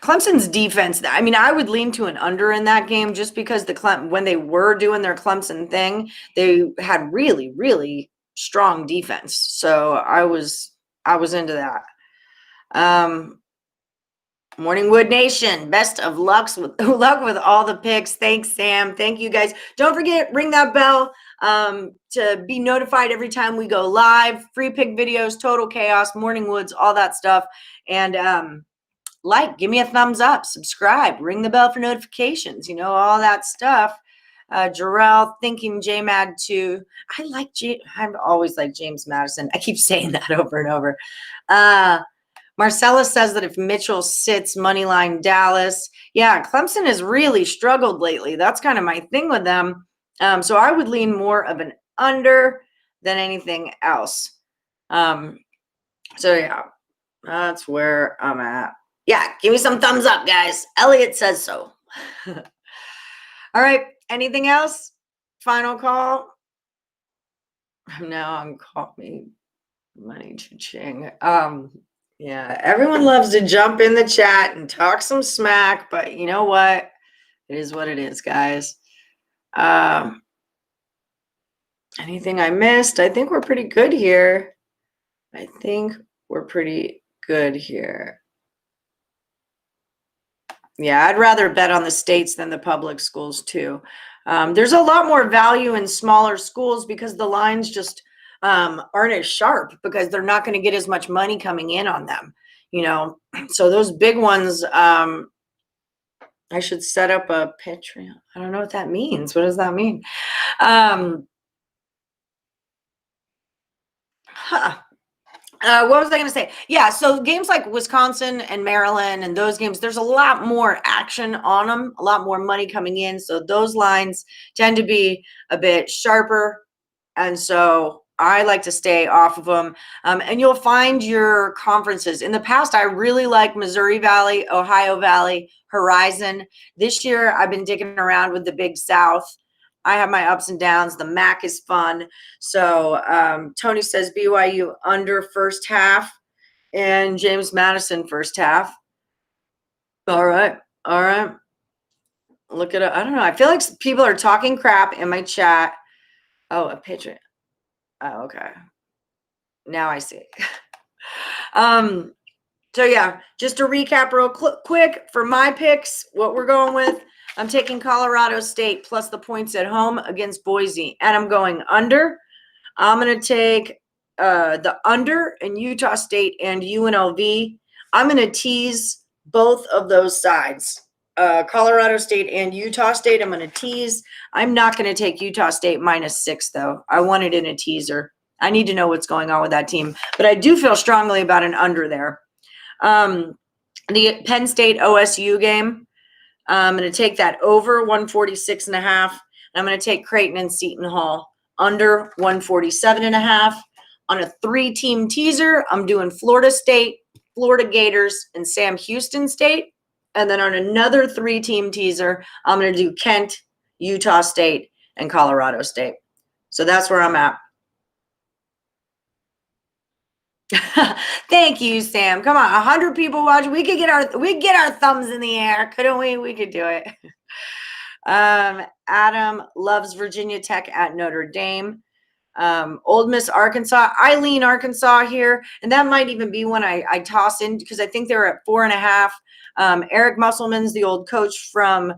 Clemson's defense, I would lean to an under in that game just because when they were doing their Clemson thing, they had really, really strong defense. So I was into that. Morningwood Nation, best of luck with all the picks. Thanks, Sam. Thank you, guys. Don't forget, ring that bell to be notified every time we go live. Free pick videos, Total Chaos, Morningwoods, all that stuff. And give me a thumbs up, subscribe, ring the bell for notifications, all that stuff. Jarrell, thinking J-Mad too. I've always liked James Madison. I keep saying that over and over. Marcella says that if Mitchell sits moneyline Dallas, yeah, Clemson has really struggled lately. That's kind of my thing with them. So I would lean more of an under than anything else. So yeah, that's where I'm at. Yeah, give me some thumbs up, guys. Elliot says so. All right, anything else? Final call? Now I'm caught me money cha-ching. Yeah, everyone loves to jump in the chat and talk some smack, but you know what? It is what it is, guys. Anything I missed? I think we're pretty good here. I think we're pretty good here. Yeah, I'd rather bet on the states than the public schools too. There's a lot more value in smaller schools because the lines just aren't as sharp because they're not going to get as much money coming in on them, you know. So those big ones, I should set up a Patreon. I don't know what that means. What does that mean? What was I going to say? Yeah, so games like Wisconsin and Maryland and those games, there's a lot more action on them, a lot more money coming in. So those lines tend to be a bit sharper. And so I like to stay off of them. And you'll find your conferences. In the past, I really like Missouri Valley, Ohio Valley, Horizon. This year, I've been digging around with the Big South. I have my ups and downs. The MAC is fun. So Tony says BYU under first half and James Madison first half. All right. All right. Look at it. I don't know. I feel like people are talking crap in my chat. Oh, a Patriot. Oh, okay. Now I see. So yeah, just to recap real quick for my picks, what we're going with, I'm taking Colorado State plus the points at home against Boise, and I'm going under. I'm going to take the under in Utah State and UNLV. I'm going to tease both of those sides, Colorado State and Utah State. I'm going to tease. I'm not going to take Utah State -6, though. I want it in a teaser. I need to know what's going on with that team. But I do feel strongly about an under there. The Penn State OSU game, I'm going to take that over 146.5. I'm going to take Creighton and Seton Hall under 147.5. On a 3-team teaser, I'm doing Florida State, Florida Gators, and Sam Houston State. And then on another 3-team teaser, I'm going to do Kent, Utah State, and Colorado State. So that's where I'm at. Thank you, Sam. Come on, 100 people watching. We could get our thumbs in the air, couldn't we? We could do it. Adam loves Virginia Tech at Notre Dame. Ole Miss Arkansas. I lean Arkansas here, and that might even be one I toss in because I think they're at 4.5. Eric Musselman's the old coach from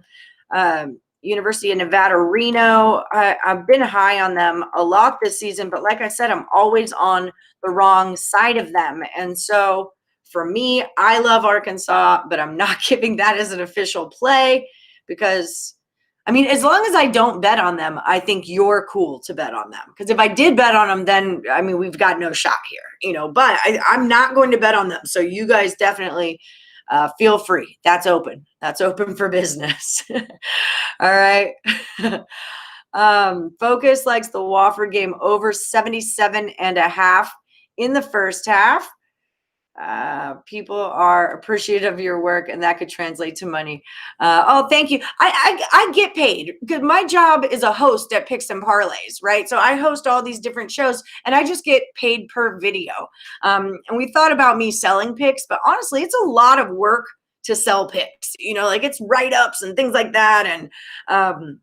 University of Nevada, Reno. I've been high on them a lot this season, but like I said, I'm always on the wrong side of them. And so for me, I love Arkansas, but I'm not giving that as an official play because, I mean, as long as I don't bet on them, I think you're cool to bet on them. Because if I did bet on them, then, I mean, we've got no shot here, you know, but I'm not going to bet on them. So you guys definitely feel free. That's open. That's open for business. All right. Focus likes the Wofford game over 77.5 in the first half. People are appreciative of your work, and that could translate to money. Oh, thank you. I get paid because my job is a host at Picks and Parlays, right? So I host all these different shows, and I just get paid per video. And we thought about me selling picks, but honestly, it's a lot of work to sell picks. You know, like it's write-ups and things like that, and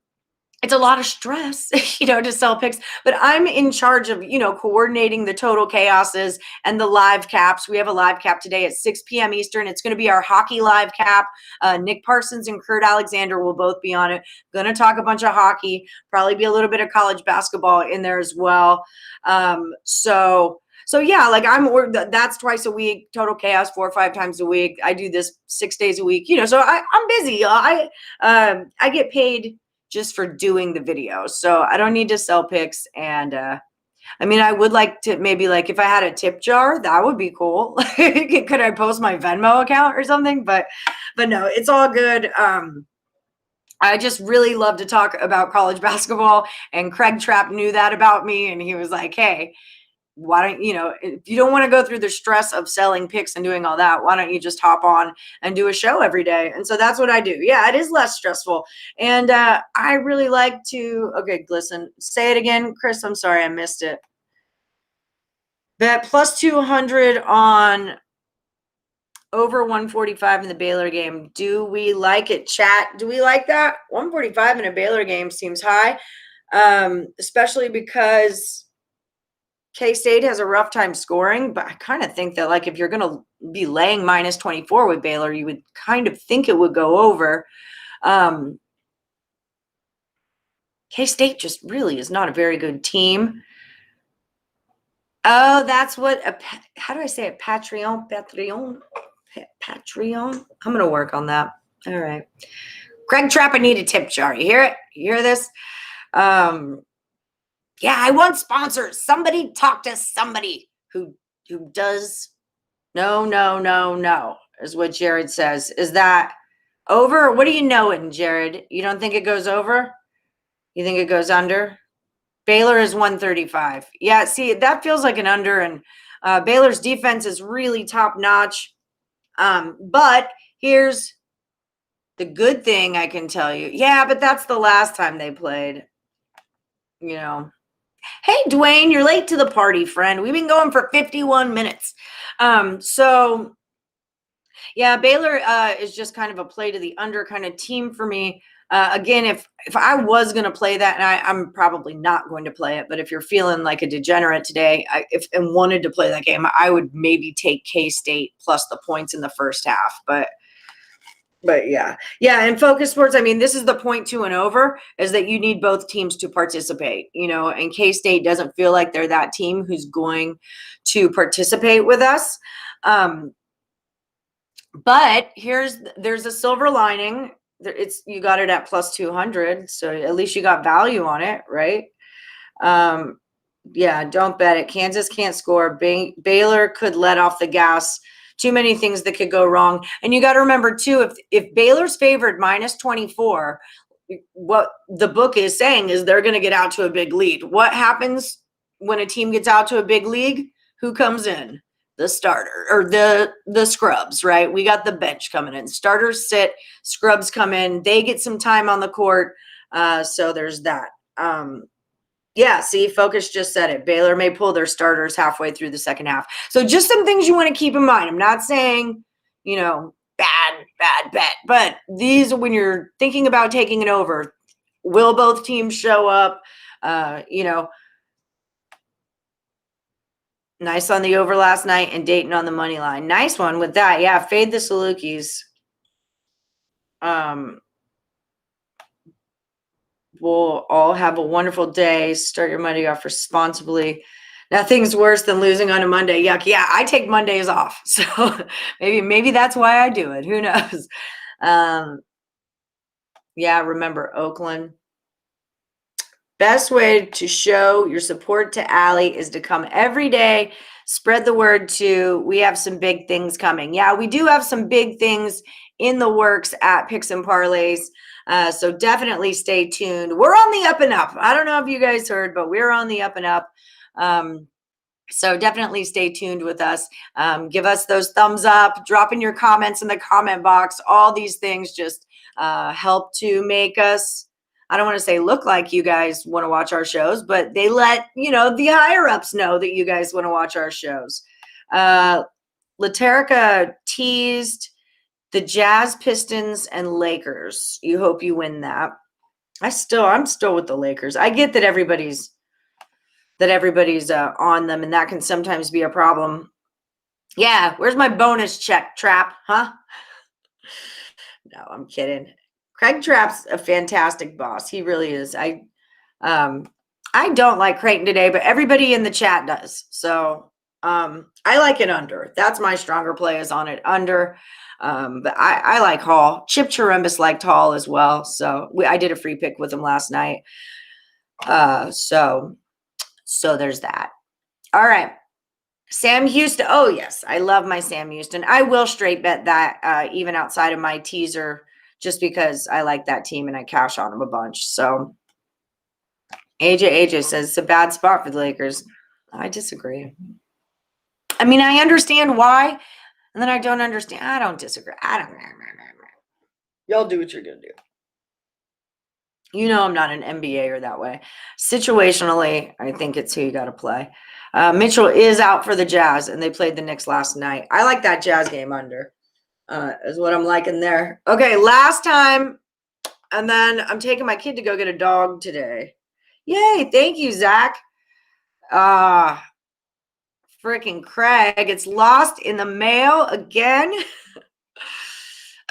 it's a lot of stress, you know, to sell picks, but I'm in charge of, you know, coordinating the total chaoses and the live caps. We have a live cap today at 6 p.m. Eastern. It's going to be our hockey live cap. Nick Parsons and Kurt Alexander will both be on it. Going to talk a bunch of hockey, probably be a little bit of college basketball in there as well. So yeah, like that's twice a week, total chaos 4 or 5 times a week. I do this 6 days a week, you know, so I'm busy. I get paid just for doing the video. So I don't need to sell picks. And I mean, I would like to maybe like if I had a tip jar, that would be cool. Could I post my Venmo account or something? But no, it's all good. I just really love to talk about college basketball, and Craig Trapp knew that about me. And he was like, hey, why don't you know, if you don't want to go through the stress of selling picks and doing all that, why don't you just hop on and do a show every day? And so that's what I do. Yeah, it is less stressful. And I really like to, okay, listen, say it again, Chris. I'm sorry, I missed it. Bet plus 200 on over 145 in the Baylor game. Do we like it, chat? Do we like that? 145 in a Baylor game seems high, especially because K-State has a rough time scoring. But I kind of think that, like, if you're going to be laying minus 24 with Baylor, you would kind of think it would go over. K-State just really is not a very good team. Oh, that's what how do I say it? Patreon. I'm going to work on that. All right. Greg Trapp, I need a tip jar. You hear it? You hear this? Yeah, I want sponsors. Somebody talk to somebody who does. No, is what Jared says. Is that over? What are you knowing, Jared? You don't think it goes over? You think it goes under? Baylor is 135. Yeah, see, that feels like an under, and Baylor's defense is really top notch. But here's the good thing I can tell you. Yeah, but that's the last time they played. You know. Hey, Dwayne, you're late to the party, friend. We've been going for 51 minutes. So, yeah, Baylor is just kind of a play to the under kind of team for me. Again, if I was going to play that, and I'm probably not going to play it, but if you're feeling like a degenerate today, and wanted to play that game, I would maybe take K-State plus the points in the first half. But yeah. And Focus Sports, I mean, this is the point to and over, is that you need both teams to participate, and K-State doesn't feel like they're that team who's going to participate with us. But there's a silver lining. You got it at plus 200, so at least you got value on it, right? Yeah, don't bet it. Kansas can't score. Baylor could let off the gas. Too many things that could go wrong. And you got to remember, too, if Baylor's favored minus 24, what the book is saying is they're going to get out to a big lead. What happens when a team gets out to a big lead? Who comes in? The starter or the scrubs, right? We got the bench coming in. Starters sit, scrubs come in. They get some time on the court. So there's that. Yeah, see, Focus just said it. Baylor may pull their starters halfway through the second half. So just some things you want to keep in mind. I'm not saying, bad bet. But these, when you're thinking about taking it over, will both teams show up? Nice on the over last night, and Dayton on the money line. Nice one with that. Yeah, fade the Salukis. We'll all have a wonderful day. Start your Monday off responsibly. Nothing's worse than losing on a Monday. Yuck. Yeah, I take Mondays off. So maybe that's why I do it. Who knows? Yeah, remember Oakland. Best way to show your support to Allie is to come every day. Spread the word too. We have some big things coming. Yeah, we do have some big things in the works at Picks and Parlays. So definitely stay tuned. We're on the up and up. I don't know if you guys heard, but we're on the up and up. So definitely stay tuned with us. Give us those thumbs up. Drop in your comments in the comment box. All these things just help to make us, I don't want to say look like you guys want to watch our shows, but they let, the higher ups know that you guys want to watch our shows. Laterica teased the Jazz, Pistons, and Lakers. You hope you win that. I'm still with the Lakers. I get that everybody's on them, and that can sometimes be a problem. Yeah, where's my bonus check, Trap? Huh? No, I'm kidding. Craig Trapp's a fantastic boss. He really is. I don't like Creighton today, but everybody in the chat does. So I like it under. That's my stronger play is on it under. But I like Hall. Chip Cherembus liked Hall as well. So I did a free pick with him last night. So there's that. All right. Sam Houston. Oh, yes. I love my Sam Houston. I will straight bet that even outside of my teaser, just because I like that team and I cash on them a bunch. So AJ says it's a bad spot for the Lakers. I disagree. I mean, I understand why, and then I don't understand. I don't disagree. I don't. Y'all do what you're going to do. You know I'm not an NBA that way. Situationally, I think it's who you got to play. Mitchell is out for the Jazz, and they played the Knicks last night. I like that Jazz game under, is what I'm liking there. Okay, last time, and then I'm taking my kid to go get a dog today. Yay, thank you, Zach. Freaking Craig, it's lost in the mail again.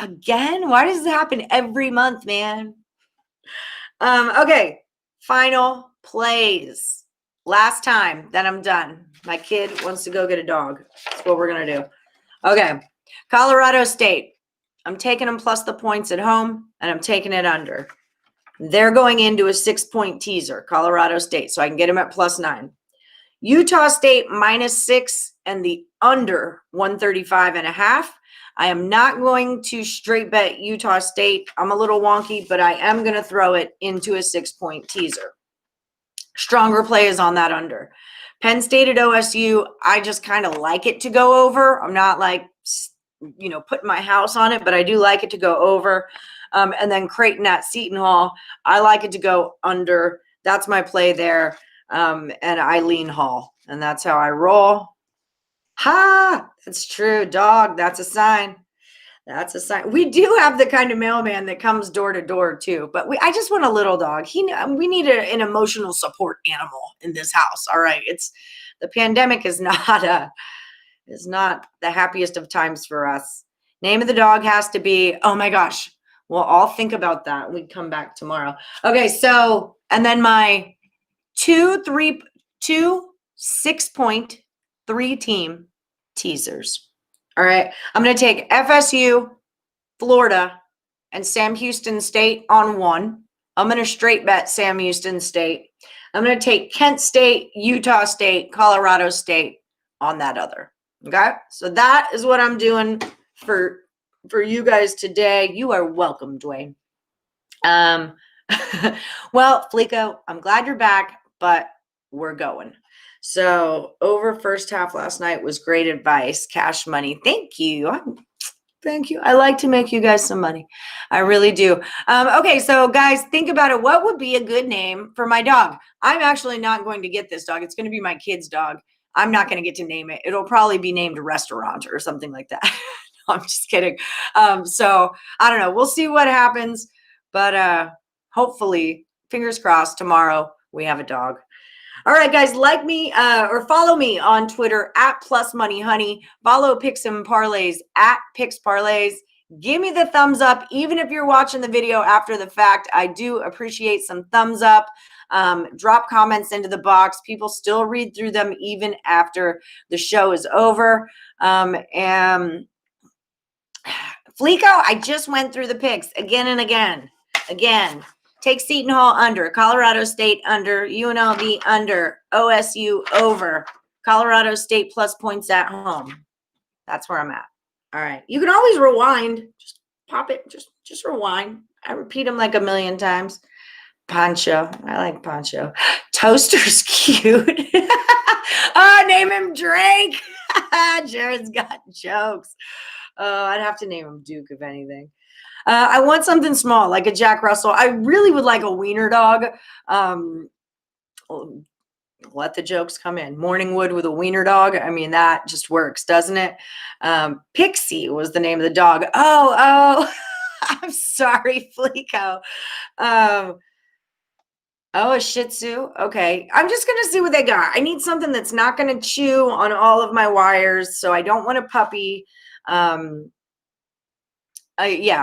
Again? Why does this happen every month, man? Okay, final plays. Last time, then I'm done. My kid wants to go get a dog. That's what we're going to do. Okay, Colorado State. I'm taking them plus the points at home, and I'm taking it under. They're going into a 6-point teaser, Colorado State, so I can get them at +9. Utah State -6 and the under 135.5. I am not going to straight bet Utah State. I'm a little wonky, but I am going to throw it into a 6-point teaser. Stronger play is on that under. Penn State at OSU, I just kind of like it to go over. I'm not like, putting my house on it, but I do like it to go over. And then Creighton at Seton Hall, I like it to go under. That's my play there. And I lean Hall, and that's how I roll. Ha! That's true, dog. That's a sign. That's a sign. We do have the kind of mailman that comes door to door too, but I just want a little dog. We need an emotional support animal in this house. All right, the pandemic is not the happiest of times for us. Name of the dog has to be. Oh my gosh. Well, I'll think about that. We come back tomorrow. Okay, so and then my 2 6-point 3-team teasers. All right. I'm going to take FSU, Florida, and Sam Houston State on 1. I'm going to straight bet Sam Houston State. I'm going to take Kent State, Utah State, Colorado State on that other. Okay. So that is what I'm doing for you guys today. You are welcome, Dwayne. Well, Fleeko, I'm glad you're back, but we're going. So over first half last night was great advice. Cash money. Thank you. Thank you. I like to make you guys some money. I really do. Okay, so guys, think about it. What would be a good name for my dog? I'm actually not going to get this dog. It's going to be my kid's dog. I'm not going to get to name it. It'll probably be named a restaurant or something like that. No, I'm just kidding. So I don't know. We'll see what happens. But hopefully, fingers crossed, tomorrow we have a dog. All right, guys, like me or follow me on Twitter at @PlusMoneyHoney. Follow Picks and Parlays at Picks Parlays. Give me the thumbs up, even if you're watching the video after the fact. I do appreciate some thumbs up. Drop comments into the box. People still read through them even after the show is over. And Fleeko, I just went through the picks again and again. Take Seton Hall under, Colorado State under, UNLV under, OSU over, Colorado State plus points at home. That's where I'm at. All right. You can always rewind. Just pop it. Just rewind. I repeat them like a million times. Poncho. I like Poncho. Toaster's cute. Oh, name him Drake. Jared's got jokes. I'd have to name him Duke, if anything. I want something small, like a Jack Russell. I really would like a wiener dog. Let the jokes come in. Morningwood with a wiener dog. I mean, that just works, doesn't it? Pixie was the name of the dog. Oh, I'm sorry, Fleeko. A Shih Tzu. Okay. I'm just going to see what they got. I need something that's not going to chew on all of my wires, so I don't want a puppy. I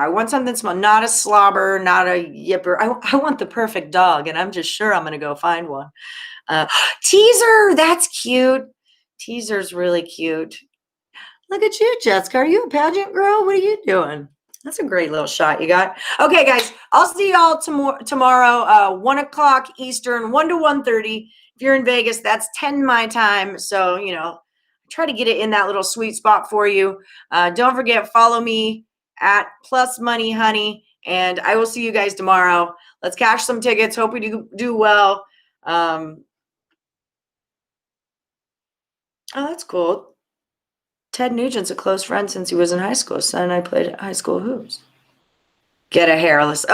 want something small, not a slobber, not a yipper. I want the perfect dog, and I'm just sure I'm going to go find one. Teaser, that's cute. Teaser's really cute. Look at you, Jessica. Are you a pageant girl? What are you doing? That's a great little shot you got. Okay, guys, I'll see y'all tomorrow, 1 o'clock Eastern, 1 to 1:30. If you're in Vegas, that's 10 my time. So, try to get it in that little sweet spot for you. Don't forget, follow me at @PlusMoneyHoney, and I will see you guys tomorrow. Let's cash some tickets. Hope we do well. Oh, that's cool. Ted Nugent's a close friend since he was in high school. Son and I played high school hoops. Get a hairless.